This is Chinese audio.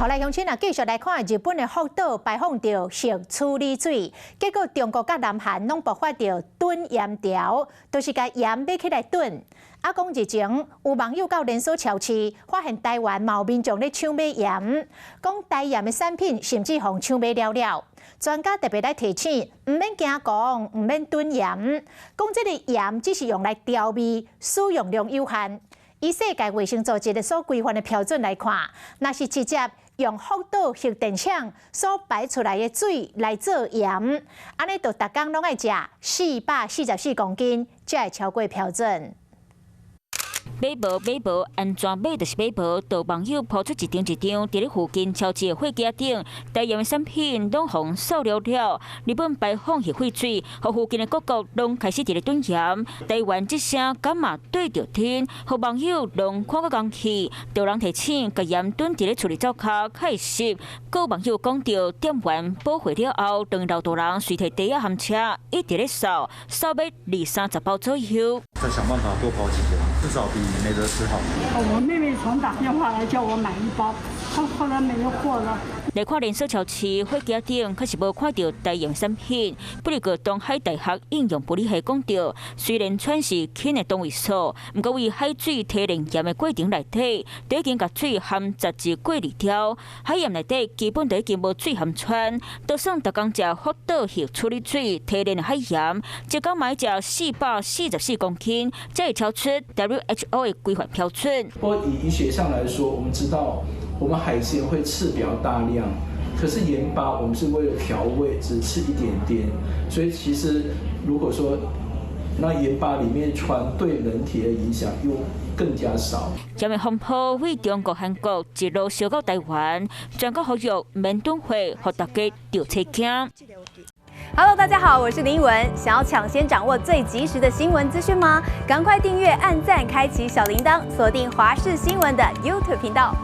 后来乡亲啊，继续来看日本的福岛排放到核处理水，结果中国甲南韩拢爆发到囤盐潮，都是甲盐买起来囤。啊，讲日前有网友到连锁超市发现台湾有民众咧抢买盐，讲台盐的产品甚至互抢买了了。专家特别来提醒，唔免惊讲，唔免囤盐，讲这个盐只是用来调味，使用量有限。以世界卫生组织的所规范的标准来看，那是直接用福岛核电厂所排出来的水来做盐，安尼就逐工拢爱食444公斤，才会超过标准。买无，安怎买就是买无。有网友抛出一张，伫咧附近超市的货架顶，台盐的产品拢互扫了了。日本排放核废水，互附近的各国拢开始伫咧囤盐。台湾这声敢嘛对着天，互网友拢看个生气。有人提醒，甲盐囤伫咧厝里灶骹开湿。有网友讲到，店员补货了后，等老大人随摕袋仔含车，一直咧扫要20-30包左右。再想办法多跑几个，至少比没得吃好。我妹妹常打电话来叫我买1包，后来没有货了。来看连锁超市货架顶，可是无看到台盐产品。不过东海大学应用物理系讲到，虽然喘是轻的单位数，不过为海水提炼盐的过程内底，都已经甲水含杂质过滤掉，海盐内底基本都已经无水含喘。就算逐工食福岛核处理水提炼的海盐，一工买食444公斤，才会超出 WHO 的规范标准。不过以医学上来说，我们知道我们海鲜会吃比较大量，可是盐巴我们是为了调味，只吃一点点，所以其实如果说那盐巴里面氚对人体的影响又更加少。盐的风波为中国、韩国一路烧到台湾，全国呼吁免囤货，让大家着切惊。Hello， 大家好，我是林文。想要抢先掌握最及时的新闻资讯吗？赶快订阅、按赞、开启小铃铛，锁定华视新闻的 YouTube 频道。